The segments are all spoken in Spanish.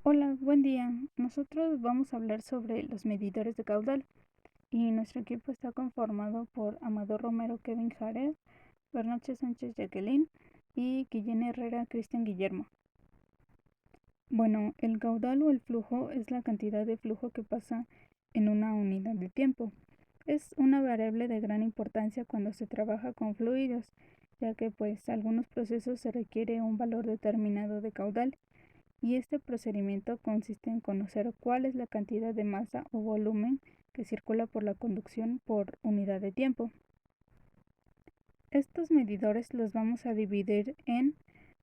Hola, buen día. Nosotros vamos a hablar sobre los medidores de caudal y nuestro equipo está conformado por Amador Romero, Kevin Jared, Bernache Sánchez Jacqueline y Guillén Herrera Cristian Guillermo. Bueno, el caudal o el flujo es la cantidad de flujo que pasa en una unidad de tiempo. Es una variable de gran importancia cuando se trabaja con fluidos, ya que pues algunos procesos se requiere un valor determinado de caudal. Y este procedimiento consiste en conocer cuál es la cantidad de masa o volumen que circula por la conducción por unidad de tiempo. Estos medidores los vamos a dividir en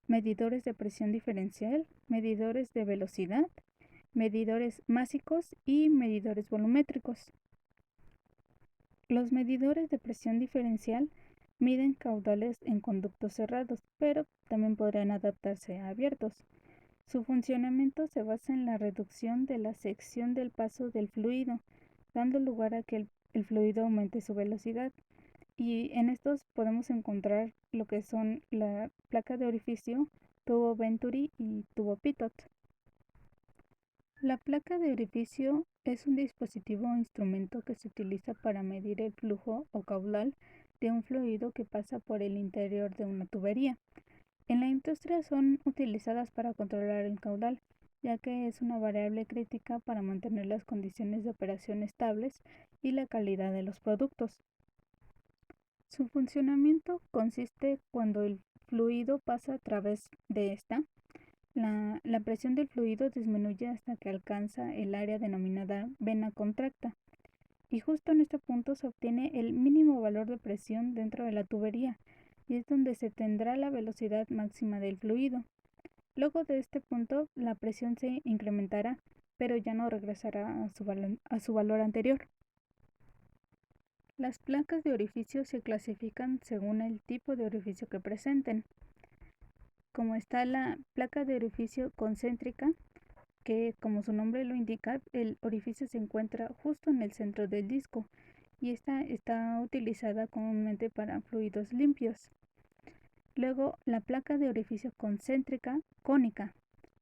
medidores de presión diferencial, medidores de velocidad, medidores másicos y medidores volumétricos. Los medidores de presión diferencial miden caudales en conductos cerrados, pero también podrían adaptarse a abiertos. Su funcionamiento se basa en la reducción de la sección del paso del fluido, dando lugar a que el fluido aumente su velocidad. Y en estos podemos encontrar lo que son la placa de orificio, tubo Venturi y tubo Pitot. La placa de orificio es un dispositivo o instrumento que se utiliza para medir el flujo o caudal de un fluido que pasa por el interior de una tubería. En la industria son utilizadas para controlar el caudal, ya que es una variable crítica para mantener las condiciones de operación estables y la calidad de los productos. Su funcionamiento consiste cuando el fluido pasa a través de esta. La presión del fluido disminuye hasta que alcanza el área denominada vena contracta, y justo en este punto se obtiene el mínimo valor de presión dentro de la tubería, y es donde se tendrá la velocidad máxima del fluido. Luego de este punto, la presión se incrementará, pero ya no regresará a su valor anterior. Las placas de orificio se clasifican según el tipo de orificio que presenten. Como está la placa de orificio concéntrica, que como su nombre lo indica, el orificio se encuentra justo en el centro del disco y esta está utilizada comúnmente para fluidos limpios. Luego, la placa de orificio concéntrica cónica,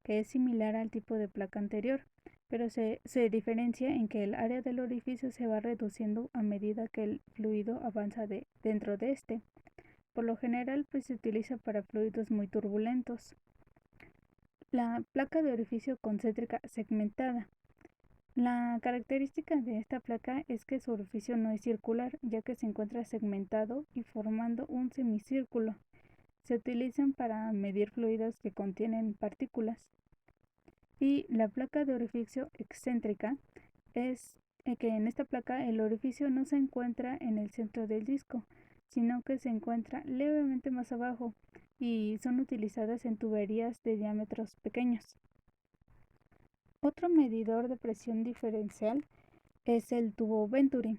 que es similar al tipo de placa anterior, pero se diferencia en que el área del orificio se va reduciendo a medida que el fluido avanza dentro de este. Por lo general, pues se utiliza para fluidos muy turbulentos. La placa de orificio concéntrica segmentada. La característica de esta placa es que su orificio no es circular, ya que se encuentra segmentado y formando un semicírculo. Se utilizan para medir fluidos que contienen partículas. Y la placa de orificio excéntrica es que en esta placa el orificio no se encuentra en el centro del disco, sino que se encuentra levemente más abajo y son utilizadas en tuberías de diámetros pequeños. Otro medidor de presión diferencial es el tubo Venturi,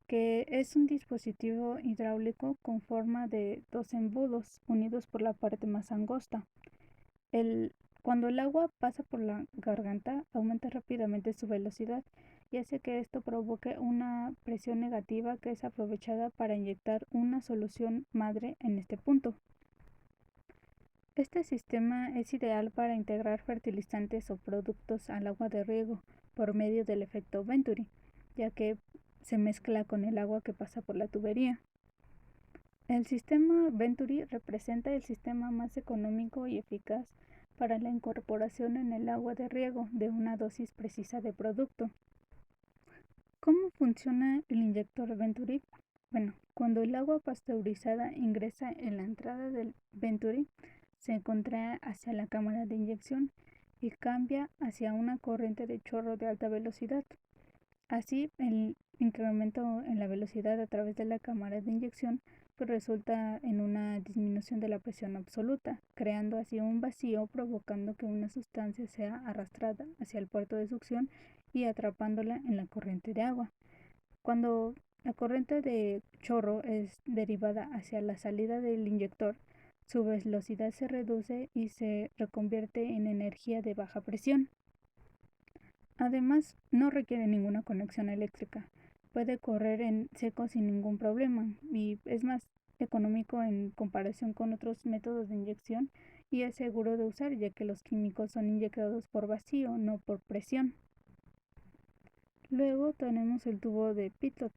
que es un dispositivo hidráulico con forma de dos embudos unidos por la parte más angosta. Cuando el agua pasa por la garganta, aumenta rápidamente su velocidad y hace que esto provoque una presión negativa que es aprovechada para inyectar una solución madre en este punto. Este sistema es ideal para integrar fertilizantes o productos al agua de riego por medio del efecto Venturi, ya que se mezcla con el agua que pasa por la tubería. El sistema Venturi representa el sistema más económico y eficaz para la incorporación en el agua de riego de una dosis precisa de producto. ¿Cómo funciona el inyector Venturi? Bueno, cuando el agua pasteurizada ingresa en la entrada del Venturi, se contrae hacia la cámara de inyección y cambia hacia una corriente de chorro de alta velocidad. Así, el incremento en la velocidad a través de la cámara de inyección pues resulta en una disminución de la presión absoluta, creando así un vacío provocando que una sustancia sea arrastrada hacia el puerto de succión y atrapándola en la corriente de agua. Cuando la corriente de chorro es derivada hacia la salida del inyector, su velocidad se reduce y se reconvierte en energía de baja presión. Además, no requiere ninguna conexión eléctrica. Puede correr en seco sin ningún problema y es más económico en comparación con otros métodos de inyección y es seguro de usar ya que los químicos son inyectados por vacío, no por presión. Luego tenemos el tubo de Pitot,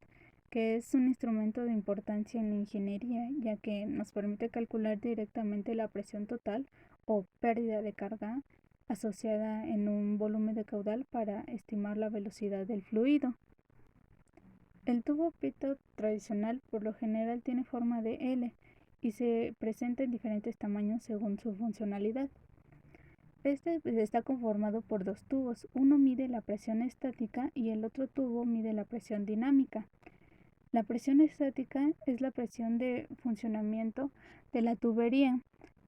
que es un instrumento de importancia en la ingeniería, ya que nos permite calcular directamente la presión total o pérdida de carga asociada en un volumen de caudal para estimar la velocidad del fluido. El tubo Pitot tradicional por lo general tiene forma de L y se presenta en diferentes tamaños según su funcionalidad. Este está conformado por dos tubos, uno mide la presión estática y el otro tubo mide la presión dinámica. La presión estática es la presión de funcionamiento de la tubería.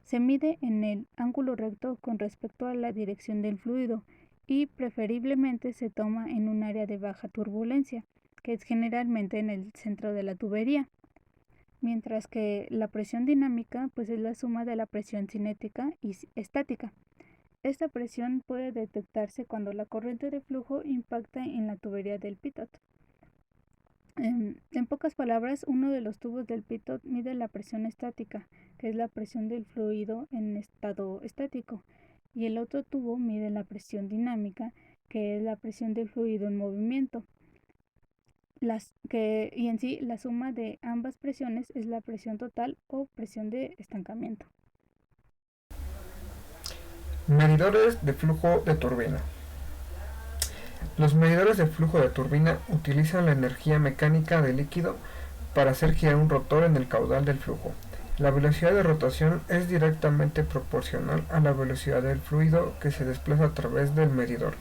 Se mide en el ángulo recto con respecto a la dirección del fluido y preferiblemente se toma en un área de baja turbulencia, que es generalmente en el centro de la tubería. Mientras que la presión dinámica pues es la suma de la presión cinética y estática. Esta presión puede detectarse cuando la corriente de flujo impacta en la tubería del Pitot. En pocas palabras, uno de los tubos del Pitot mide la presión estática, que es la presión del fluido en estado estático, y el otro tubo mide la presión dinámica, que es la presión del fluido en movimiento. Y en sí, la suma de ambas presiones es la presión total o presión de estancamiento. Medidores de flujo de turbina. Los medidores de flujo de turbina utilizan la energía mecánica del líquido para hacer girar un rotor en el caudal del flujo. La velocidad de rotación es directamente proporcional a la velocidad del fluido que se desplaza a través del medidor.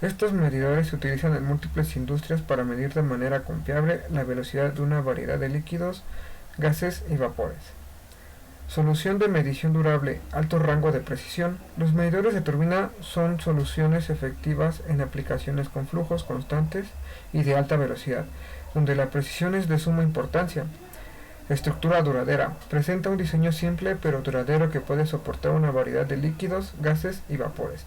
Estos medidores se utilizan en múltiples industrias para medir de manera confiable la velocidad de una variedad de líquidos, gases y vapores. Solución de medición durable, alto rango de precisión. Los medidores de turbina son soluciones efectivas en aplicaciones con flujos constantes y de alta velocidad, donde la precisión es de suma importancia. Estructura duradera. Presenta un diseño simple pero duradero que puede soportar una variedad de líquidos, gases y vapores.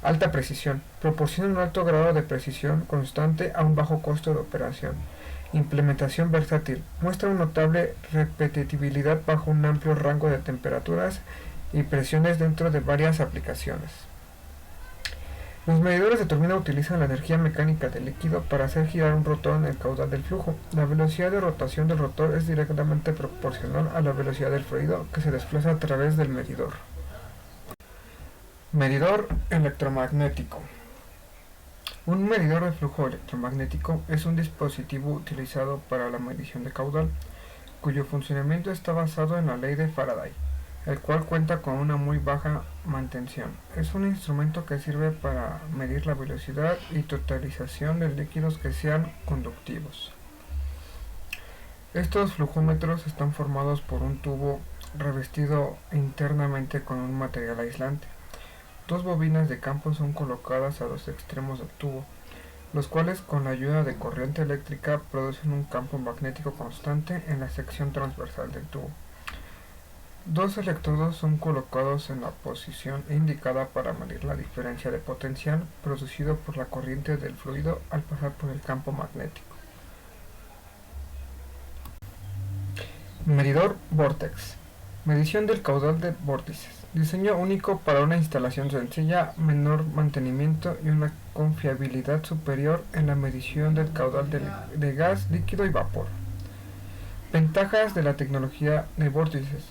Alta precisión. Proporciona un alto grado de precisión constante a un bajo costo de operación. Implementación versátil. Muestra una notable repetibilidad bajo un amplio rango de temperaturas y presiones dentro de varias aplicaciones. Los medidores de turbina utilizan la energía mecánica del líquido para hacer girar un rotor en el caudal del flujo. La velocidad de rotación del rotor es directamente proporcional a la velocidad del fluido que se desplaza a través del medidor. Medidor electromagnético. Un medidor de flujo electromagnético es un dispositivo utilizado para la medición de caudal, cuyo funcionamiento está basado en la ley de Faraday, el cual cuenta con una muy baja mantención. Es un instrumento que sirve para medir la velocidad y totalización de líquidos que sean conductivos. Estos flujómetros están formados por un tubo revestido internamente con un material aislante. Dos bobinas de campo son colocadas a los extremos del tubo, los cuales con la ayuda de corriente eléctrica producen un campo magnético constante en la sección transversal del tubo. Dos electrodos son colocados en la posición indicada para medir la diferencia de potencial producido por la corriente del fluido al pasar por el campo magnético. Medidor Vortex. Medición del caudal de vórtices. Diseño único para una instalación sencilla, menor mantenimiento y una confiabilidad superior en la medición del caudal de gas, líquido y vapor. Ventajas de la tecnología de vórtices.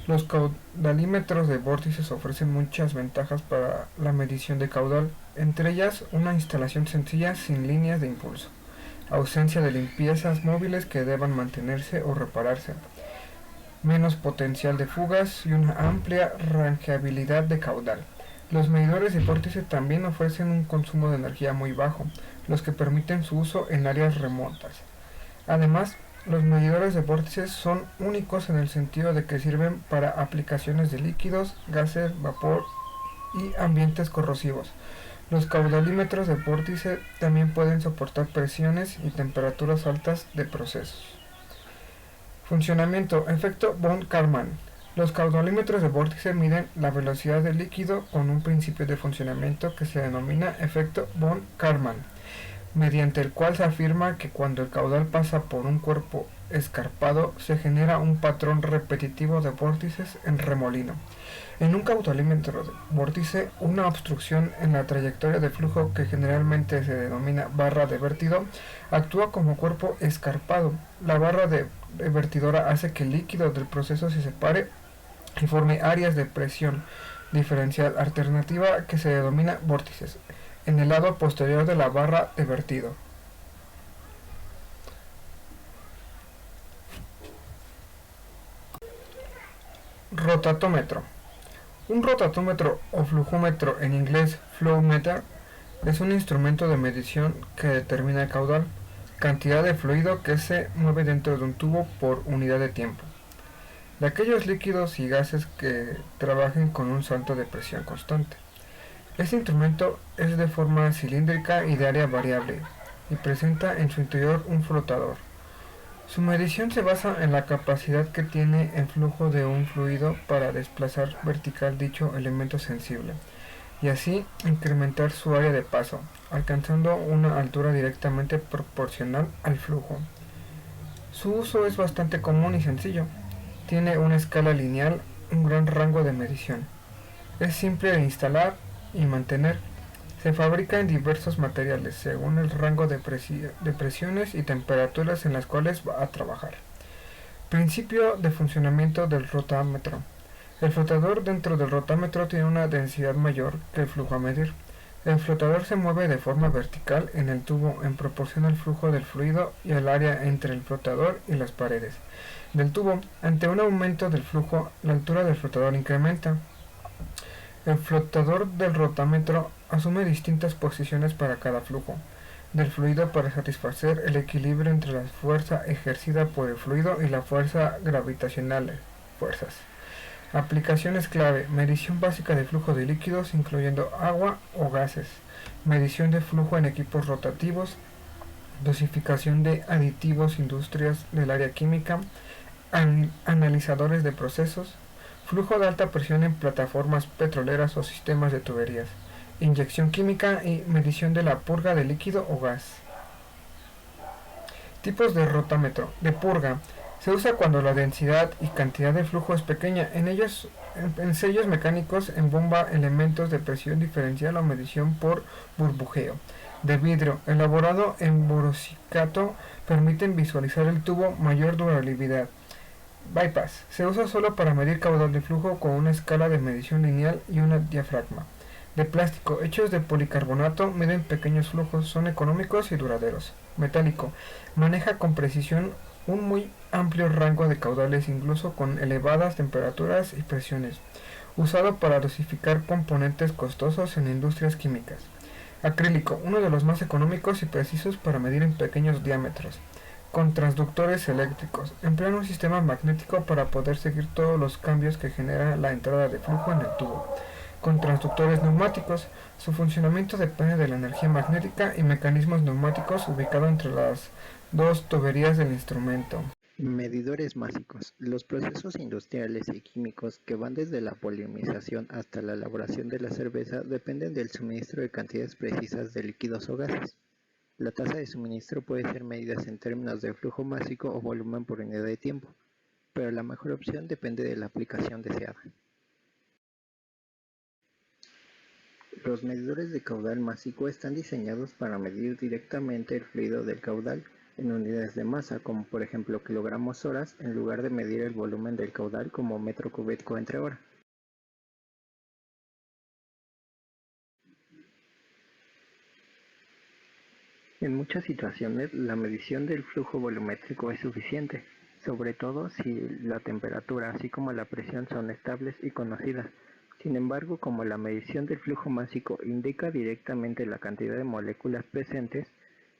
Los caudalímetros de vórtices ofrecen muchas ventajas para la medición de caudal, entre ellas una instalación sencilla sin líneas de impulso, ausencia de limpiezas móviles que deban mantenerse o repararse, menos potencial de fugas y una amplia rangeabilidad de caudal. Los medidores de vórtice también ofrecen un consumo de energía muy bajo, los que permiten su uso en áreas remotas. Además, los medidores de vórtices son únicos en el sentido de que sirven para aplicaciones de líquidos, gases, vapor y ambientes corrosivos. Los caudalímetros de vórtice también pueden soportar presiones y temperaturas altas de procesos. Funcionamiento. Efecto von Karman. Los caudalímetros de vórtice miden la velocidad del líquido con un principio de funcionamiento que se denomina efecto von Karman. mediante el cual se afirma que cuando el caudal pasa por un cuerpo escarpado se genera un patrón repetitivo de vórtices en remolino. En un caudalímetro de vórtice, una obstrucción en la trayectoria de flujo, que generalmente se denomina barra de vertido, actúa como cuerpo escarpado. La barra de vertidora hace que el líquido del proceso se separe y forme áreas de presión diferencial alternativa que se denomina vórtices en el lado posterior de la barra de vertido. Rotatómetro. Un rotatómetro o flujómetro, en inglés flowmeter, es un instrumento de medición que determina el caudal, cantidad de fluido que se mueve dentro de un tubo por unidad de tiempo, de aquellos líquidos y gases que trabajen con un salto de presión constante. Este instrumento es de forma cilíndrica y de área variable y presenta en su interior un flotador. Su medición se basa en la capacidad que tiene el flujo de un fluido para desplazar vertical dicho elemento sensible y así incrementar su área de paso, alcanzando una altura directamente proporcional al flujo. Su uso es bastante común y sencillo. Tiene una escala lineal, un gran rango de medición. Es simple de instalar y mantener. Se fabrica en diversos materiales según el rango de presiones y temperaturas en las cuales va a trabajar. Principio de funcionamiento del rotámetro. El flotador dentro del rotámetro tiene una densidad mayor que el flujo a medir. El flotador se mueve de forma vertical en el tubo en proporción al flujo del fluido y al área entre el flotador y las paredes del tubo. Ante un aumento del flujo, la altura del flotador incrementa. El flotador del rotámetro asume distintas posiciones para cada flujo del fluido para satisfacer el equilibrio entre la fuerza ejercida por el fluido y la fuerza gravitacional. Fuerzas. Aplicaciones clave: medición básica de flujo de líquidos, incluyendo agua o gases, medición de flujo en equipos rotativos, dosificación de aditivos, industrias del área química, analizadores de procesos, flujo de alta presión en plataformas petroleras o sistemas de tuberías, inyección química y medición de la purga de líquido o gas. Tipos de rotámetro. De purga. Se usa cuando la densidad y cantidad de flujo es pequeña. En sellos mecánicos, en bomba, elementos de presión diferencial o medición por burbujeo. De vidrio, elaborado en borosilicate, permiten visualizar el tubo, mayor durabilidad. Bypass. Se usa solo para medir caudal de flujo con una escala de medición lineal y una diafragma. De plástico, hechos de policarbonato, miden pequeños flujos, son económicos y duraderos. Metálico. Maneja con precisión un muy amplio rango de caudales, incluso con elevadas temperaturas y presiones. Usado para dosificar componentes costosos en industrias químicas. Acrílico, uno de los más económicos y precisos para medir en pequeños diámetros. Con transductores eléctricos. Emplean un sistema magnético para poder seguir todos los cambios que genera la entrada de flujo en el tubo. Con transductores neumáticos. Su funcionamiento depende de la energía magnética y mecanismos neumáticos ubicados entre las dos tuberías del instrumento. Medidores másicos. Los procesos industriales y químicos que van desde la polinización hasta la elaboración de la cerveza dependen del suministro de cantidades precisas de líquidos o gases. La tasa de suministro puede ser medida en términos de flujo másico o volumen por unidad de tiempo, pero la mejor opción depende de la aplicación deseada. Los medidores de caudal másico están diseñados para medir directamente el fluido del caudal en unidades de masa, como por ejemplo kilogramos horas, en lugar de medir el volumen del caudal como metro cúbico entre hora. En muchas situaciones, la medición del flujo volumétrico es suficiente, sobre todo si la temperatura así como la presión son estables y conocidas. Sin embargo, como la medición del flujo másico indica directamente la cantidad de moléculas presentes,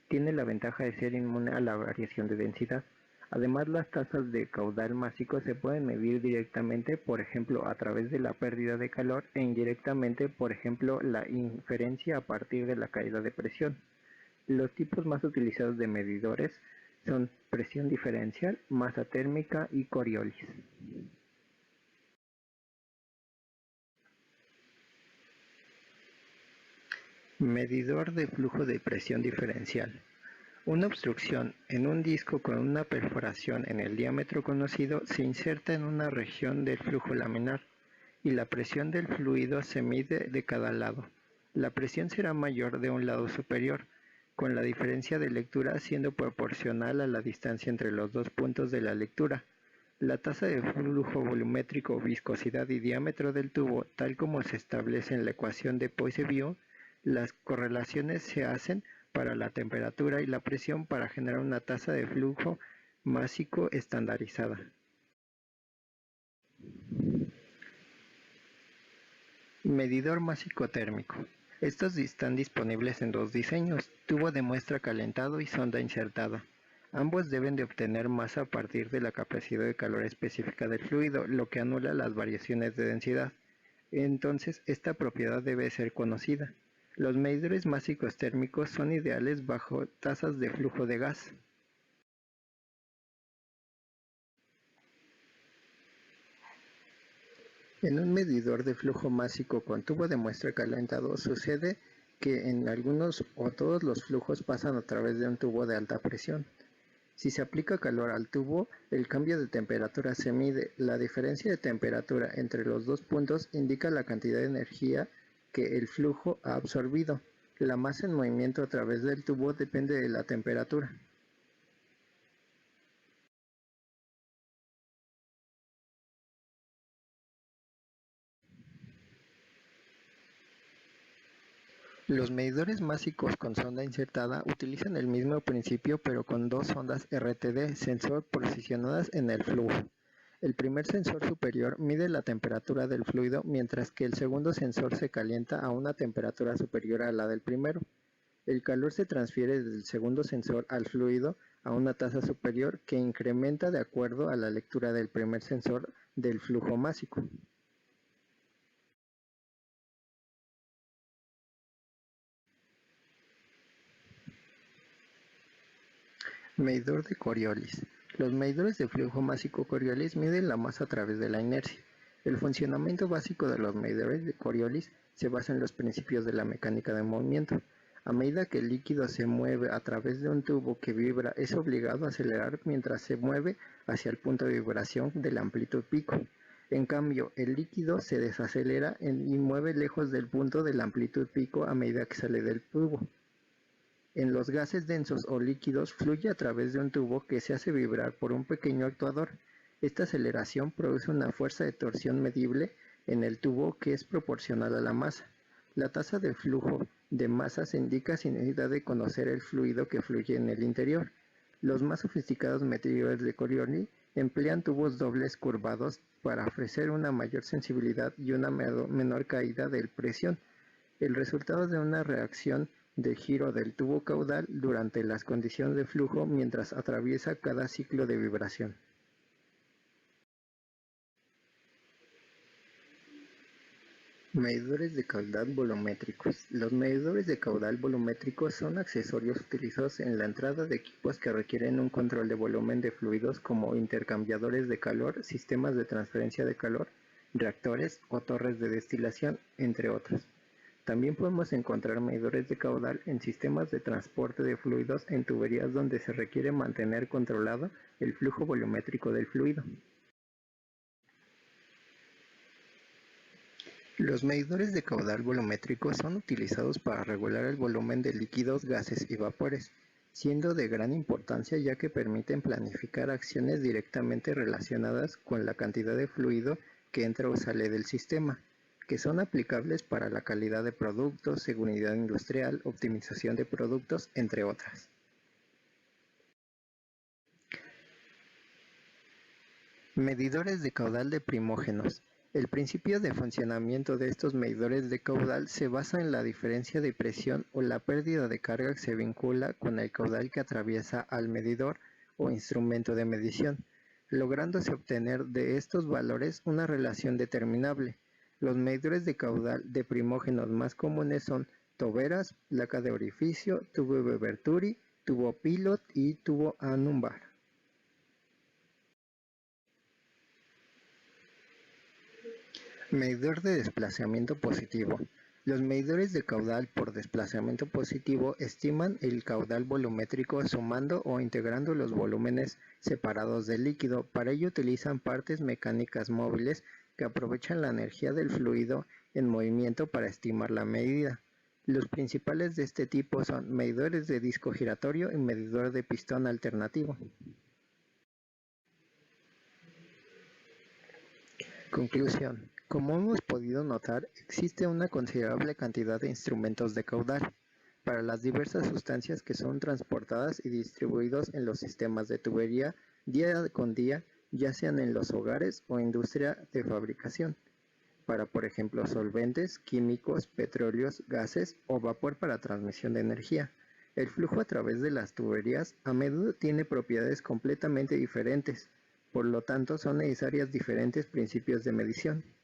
tiene la ventaja de ser inmune a la variación de densidad. Además, las tasas de caudal másico se pueden medir directamente, por ejemplo, a través de la pérdida de calor e indirectamente, por ejemplo, la inferencia a partir de la caída de presión. Los tipos más utilizados de medidores son presión diferencial, masa térmica y Coriolis. Medidor de flujo de presión diferencial. Una obstrucción en un disco con una perforación en el diámetro conocido se inserta en una región del flujo laminar y la presión del fluido se mide de cada lado. La presión será mayor de un lado superior, con la diferencia de lectura siendo proporcional a la distancia entre los dos puntos de la lectura. La tasa de flujo volumétrico, viscosidad y diámetro del tubo, tal como se establece en la ecuación de Poiseuille, las correlaciones se hacen para la temperatura y la presión para generar una tasa de flujo másico estandarizada. Medidor másico térmico. Estos están disponibles en dos diseños, tubo de muestra calentado y sonda insertada. Ambos deben de obtener masa a partir de la capacidad de calor específica del fluido, lo que anula las variaciones de densidad. Entonces, esta propiedad debe ser conocida. Los medidores másicos térmicos son ideales bajo tasas de flujo de gas. En un medidor de flujo másico con tubo de muestra calentado sucede que en algunos o todos los flujos pasan a través de un tubo de alta presión. Si se aplica calor al tubo, el cambio de temperatura se mide. La diferencia de temperatura entre los dos puntos indica la cantidad de energía que el flujo ha absorbido. La masa en movimiento a través del tubo depende de la temperatura. Los medidores másicos con sonda insertada utilizan el mismo principio pero con dos sondas RTD sensor posicionadas en el flujo. El primer sensor superior mide la temperatura del fluido mientras que el segundo sensor se calienta a una temperatura superior a la del primero. El calor se transfiere del segundo sensor al fluido a una tasa superior que incrementa de acuerdo a la lectura del primer sensor del flujo másico. Medidor de Coriolis. Los medidores de flujo másico Coriolis miden la masa a través de la inercia. El funcionamiento básico de los medidores de Coriolis se basa en los principios de la mecánica de movimiento. A medida que el líquido se mueve a través de un tubo que vibra, es obligado a acelerar mientras se mueve hacia el punto de vibración de la amplitud pico. En cambio, el líquido se desacelera y mueve lejos del punto de la amplitud pico a medida que sale del tubo. En los gases densos o líquidos fluye a través de un tubo que se hace vibrar por un pequeño actuador. Esta aceleración produce una fuerza de torsión medible en el tubo que es proporcional a la masa. La tasa de flujo de masa se indica sin necesidad de conocer el fluido que fluye en el interior. Los más sofisticados medidores de Coriolis emplean tubos dobles curvados para ofrecer una mayor sensibilidad y una menor caída de presión. El resultado de una reacción de giro del tubo caudal durante las condiciones de flujo mientras atraviesa cada ciclo de vibración. Medidores de caudal volumétricos. Los medidores de caudal volumétricos son accesorios utilizados en la entrada de equipos que requieren un control de volumen de fluidos como intercambiadores de calor, sistemas de transferencia de calor, reactores o torres de destilación, entre otros. También podemos encontrar medidores de caudal en sistemas de transporte de fluidos en tuberías donde se requiere mantener controlado el flujo volumétrico del fluido. Los medidores de caudal volumétrico son utilizados para regular el volumen de líquidos, gases y vapores, siendo de gran importancia ya que permiten planificar acciones directamente relacionadas con la cantidad de fluido que entra o sale del sistema, que son aplicables para la calidad de productos, seguridad industrial, optimización de productos, entre otras. Medidores de caudal de primógenos. El principio de funcionamiento de estos medidores de caudal se basa en la diferencia de presión o la pérdida de carga que se vincula con el caudal que atraviesa al medidor o instrumento de medición, lográndose obtener de estos valores una relación determinable. Los medidores de caudal de primógenos más comunes son toberas, placa de orificio, tubo Venturi, tubo pilot y tubo anumbar. Medidor de desplazamiento positivo. Los medidores de caudal por desplazamiento positivo estiman el caudal volumétrico sumando o integrando los volúmenes separados del líquido. Para ello utilizan partes mecánicas móviles que aprovechan la energía del fluido en movimiento para estimar la medida. Los principales de este tipo son medidores de disco giratorio y medidor de pistón alternativo. Conclusión. Como hemos podido notar, existe una considerable cantidad de instrumentos de caudal para las diversas sustancias que son transportadas y distribuidos en los sistemas de tubería día con día, ya sean en los hogares o industria de fabricación, para por ejemplo solventes, químicos, petróleos, gases o vapor para transmisión de energía. El flujo a través de las tuberías a menudo tiene propiedades completamente diferentes, por lo tanto son necesarias diferentes principios de medición.